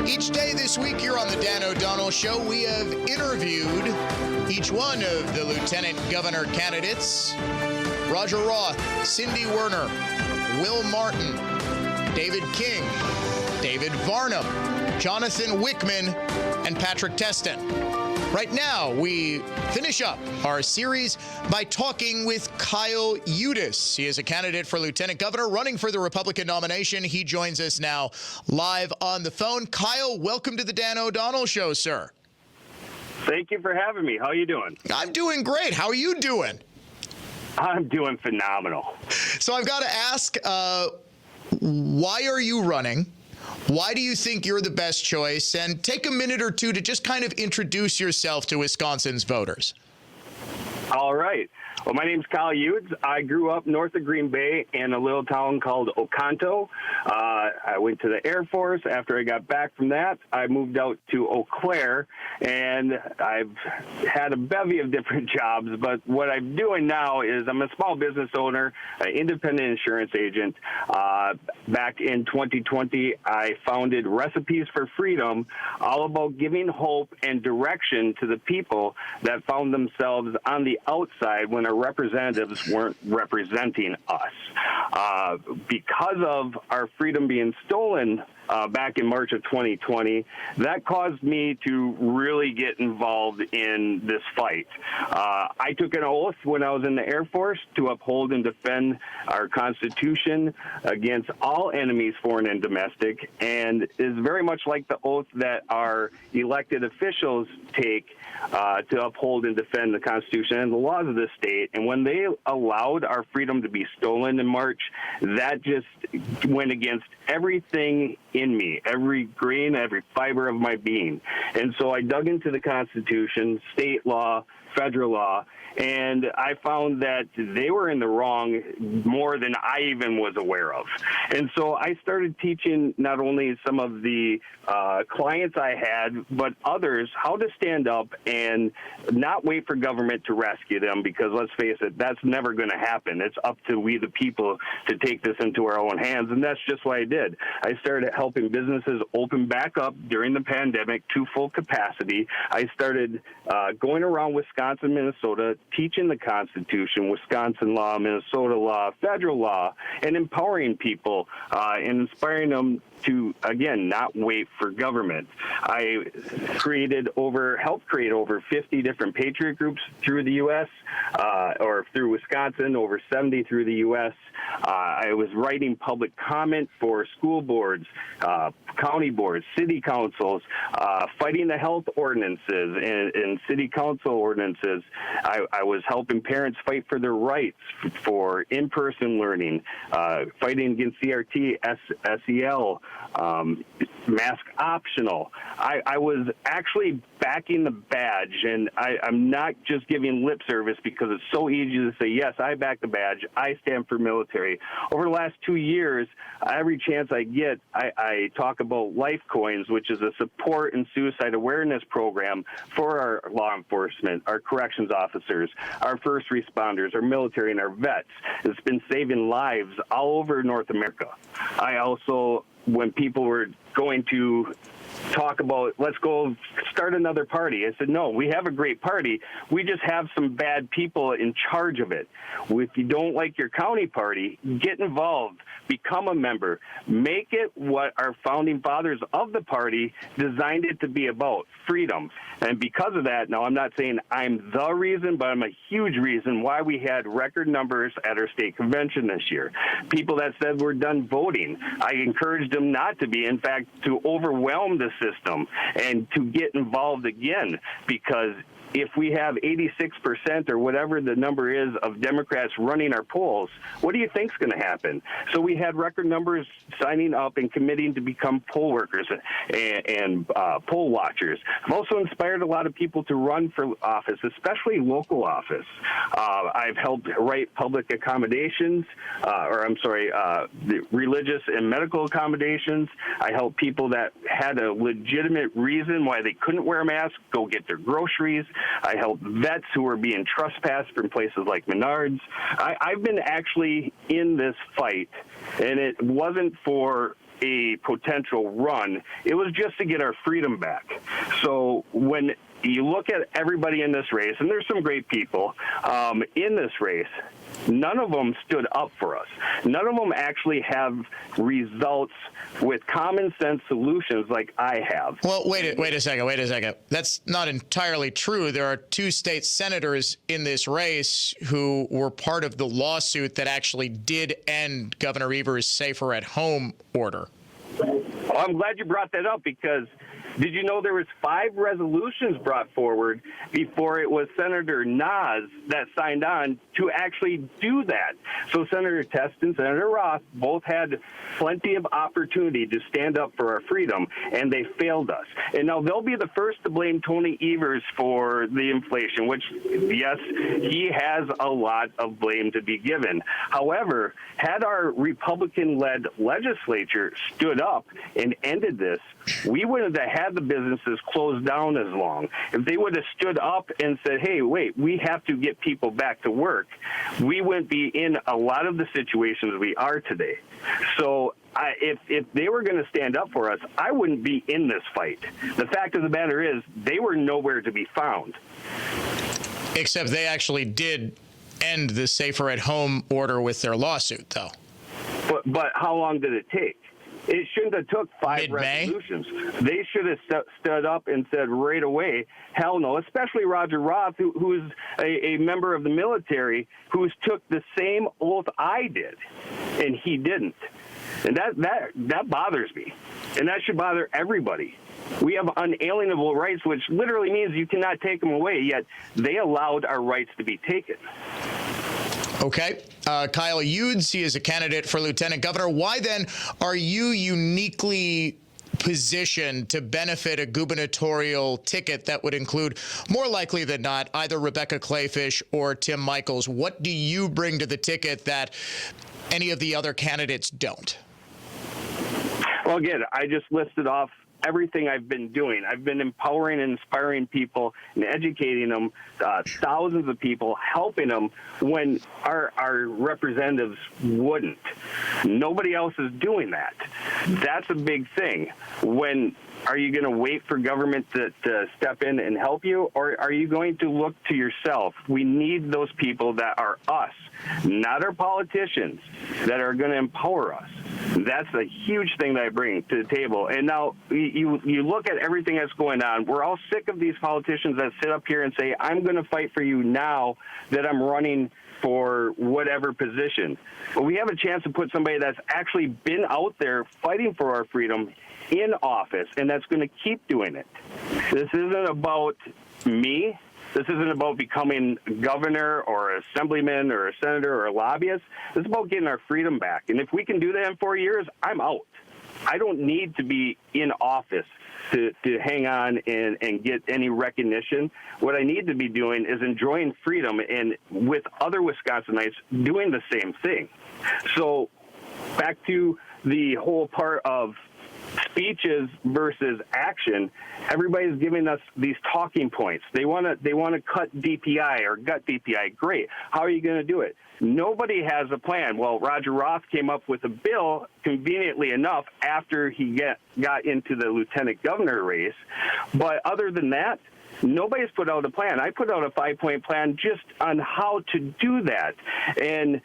Each day this week here on the Dan O'Donnell Show, we have interviewed each one of the lieutenant governor candidates. Roger Roth, Cindy Werner, Will Martin, David King, David Varnum, Jonathan Wickman, and Patrick Testin. Right now, we finish up our series by talking with Kyle Yudes. He is a candidate for lieutenant governor running for the Republican nomination. He joins us now live on the phone. Kyle, welcome to the Dan O'Donnell Show, sir. Thank you for having me. How are you doing? I'm doing great. How are you doing? I'm doing phenomenal. So I've got to ask, why are you running? Why do you think you're the best choice? And take a minute or two to just kind of introduce yourself to Wisconsin's voters. All right. Well, my name's Kyle Yudes. I grew up north of Green Bay in a little town called Oconto. I went to the Air Force. After I got back from that, I moved out to Eau Claire, and I've had a bevy of different jobs. But what I'm doing now is I'm a small business owner, an independent insurance agent. Back in 2020, I founded Recipes for Freedom, all about giving hope and direction to the people that found themselves on the outside when our representatives weren't representing us. Because of our freedom being stolen back in March of 2020, that caused me to really get involved in this fight. I took an oath when I was in the Air Force to uphold and defend our Constitution against all enemies, foreign and domestic, and is very much like the oath that our elected officials take to uphold and defend the Constitution and the laws of this state. And when they allowed our freedom to be stolen in March, that just went against everything in me, every grain, every fiber of my being. And so I dug into the Constitution, state law, federal law, and I found that they were in the wrong more than I even was aware of. And so I started teaching not only some of the clients I had, but others how to stand up and not wait for government to rescue them, because let's face it, that's never going to happen. It's up to we the people to take this into our own hands, and that's just what I did. I started helping businesses open back up during the pandemic to full capacity. I started going around Wisconsin, Minnesota, teaching the Constitution, Wisconsin law, Minnesota law, federal law, and empowering people and inspiring them to, again, not wait for government. I helped create over 50 different patriot groups through the U.S., or through Wisconsin, over 70 through the U.S. I was writing public comment for school boards, county boards, city councils, fighting the health ordinances and city council ordinances. I was helping parents fight for their rights for in-person learning, fighting against CRT, SEL, mask optional. I was actually backing the badge, and I'm not just giving lip service because it's so easy to say, yes, I back the badge, I stand for military. Over the last 2 years, every chance I get, I talk about Life Coins, which is a support and suicide awareness program for our law enforcement, our corrections officers, our first responders, our military, and our vets. It's been saving lives all over North America. I also, when people were going to talk about, let's go start another party, I said, no, we have a great party. We just have some bad people in charge of it. If you don't like your county party, get involved, become a member, make it what our founding fathers of the party designed it to be about, freedom. And because of that, now I'm not saying I'm the reason, but I'm a huge reason why we had record numbers at our state convention this year. People that said we're done voting, I encouraged them not to be, in fact, to overwhelm the system and to get involved again, because if we have 86% or whatever the number is of Democrats running our polls, what do you think is going to happen? So we had record numbers signing up and committing to become poll workers and poll watchers. I've also inspired a lot of people to run for office, especially local office. I've helped write public accommodations, the religious and medical accommodations. I help people that had a legitimate reason why they couldn't wear a mask go get their groceries. I help vets who are being trespassed from places like Menards. I've been actually in this fight, and it wasn't for a potential run. It was just to get our freedom back. So when you look at everybody in this race, and there's some great people in this race, none of them stood up for us. None of them actually have results with common sense solutions like I have. Well, wait a second. That's not entirely true. There are 2 state senators in this race who were part of the lawsuit that actually did end Governor Evers' safer at home order. Well, I'm glad you brought that up, because did you know there was 5 resolutions brought forward before it was Senator Nas that signed on to actually do that? So Senator Test and Senator Roth both had plenty of opportunity to stand up for our freedom, and they failed us. And now they'll be the first to blame Tony Evers for the inflation, which, yes, he has a lot of blame to be given. However, had our Republican-led legislature stood up and ended this, we wouldn't have had the businesses closed down as long. If they would have stood up and said, hey, wait, we have to get people back to work, we wouldn't be in a lot of the situations we are today. So if they were going to stand up for us, I wouldn't be in this fight. The fact of the matter is they were nowhere to be found. Except they actually did end the safer at home order with their lawsuit, though. But how long did it take? It shouldn't have took 5 Mid-May? resolutions. They should have stood up and said right away, hell no, especially Roger Roth, who is a member of the military, who's took the same oath I did, and he didn't. And that bothers me, and that should bother everybody. We have unalienable rights, which literally means you cannot take them away, yet they allowed our rights to be taken. Okay. Kyle Yudes, he is a candidate for lieutenant governor. Why then are you uniquely positioned to benefit a gubernatorial ticket that would include, more likely than not, either Rebecca Clayfish or Tim Michels? What do you bring to the ticket that any of the other candidates don't? Well, again, I just listed off everything I've been doing. I've been empowering and inspiring people and educating them, thousands of people, helping them when our representatives wouldn't. Nobody else is doing that. That's a big thing. When are you going to wait for government to step in and help you, or are you going to look to yourself? We need those people that are us, not our politicians, that are going to empower us. That's a huge thing that I bring to the table. And now you look at everything that's going on. We're all sick of these politicians that sit up here and say, I'm going to fight for you now that I'm running for whatever position. But we have a chance to put somebody that's actually been out there fighting for our freedom in office, and that's going to keep doing it. This isn't about me. This isn't about becoming governor or assemblyman or a senator or a lobbyist. This is about getting our freedom back. And if we can do that in 4 years, I'm out. I don't need to be in office to hang on and get any recognition. What I need to be doing is enjoying freedom and with other Wisconsinites doing the same thing. So back to the whole part of speeches versus action, everybody's giving us these talking points. They want to cut DPI or gut DPI. Great. How are you going to do it? Nobody has a plan. Well, Roger Roth came up with a bill, conveniently enough, after he got into the lieutenant governor race. But other than that, nobody's put out a plan. I put out a 5-point plan just on how to do that. And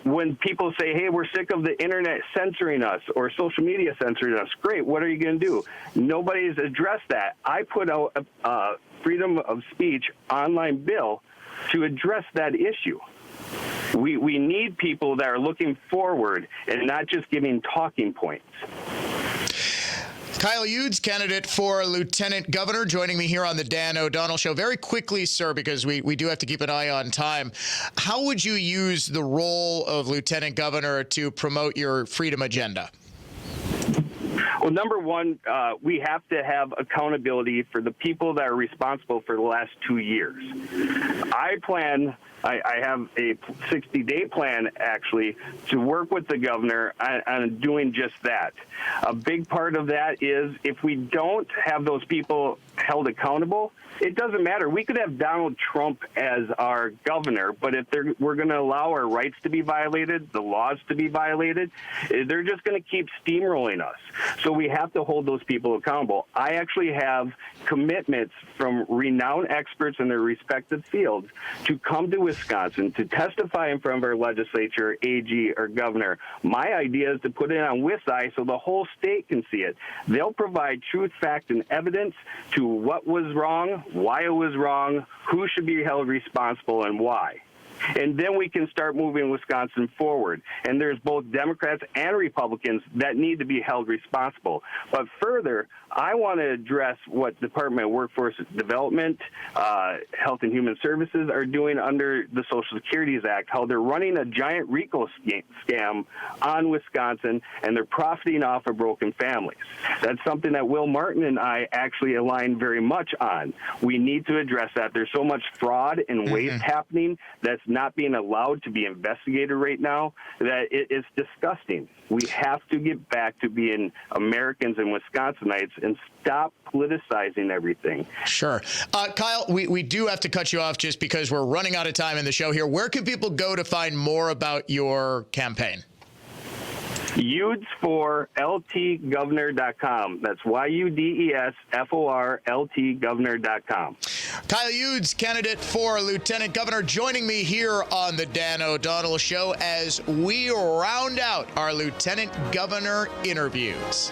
when people say, hey, we're sick of the internet censoring us or social media censoring us, great, what are you going to do? Nobody's addressed that. I put out a freedom of speech online bill to address that issue. We need people that are looking forward and not just giving talking points. Kyle Yudes, candidate for lieutenant governor, joining me here on the Dan O'Donnell Show. Very quickly, sir, because we do have to keep an eye on time. How would you use the role of lieutenant governor to promote your freedom agenda? Well, number one, we have to have accountability for the people that are responsible for the last 2 years. I plan I have a 60-day plan, actually, to work with the governor on doing just that. A big part of that is if we don't have those people held accountable, it doesn't matter. We could have Donald Trump as our governor, but if we're going to allow our rights to be violated, the laws to be violated, they're just going to keep steamrolling us. So we have to hold those people accountable. I actually have commitments from renowned experts in their respective fields to come to Wisconsin to testify in front of our legislature, AG, or governor. My idea is to put it on WISI so the whole state can see it. They'll provide truth, fact, and evidence to what was wrong, why it was wrong, who should be held responsible, and why. And then we can start moving Wisconsin forward. And there's both Democrats and Republicans that need to be held responsible. But further, I want to address what Department of Workforce Development, Health and Human Services are doing under the Social Security Act, how they're running a giant RICO scam on Wisconsin, and they're profiting off of broken families. That's something that Will Martin and I actually align very much on. We need to address that. There's so much fraud and waste happening that's not being allowed to be investigated right now that it is disgusting. We have to get back to being Americans and Wisconsinites and stop politicizing everything. Sure. Kyle, we do have to cut you off just because we're running out of time in the show here. Where can people go to find more about your campaign? Yudes for LTGovernor.com. That's YUDESFORLTGovernor.com. Kyle Yudes, candidate for Lieutenant Governor, joining me here on the Dan O'Donnell Show as we round out our Lieutenant Governor interviews.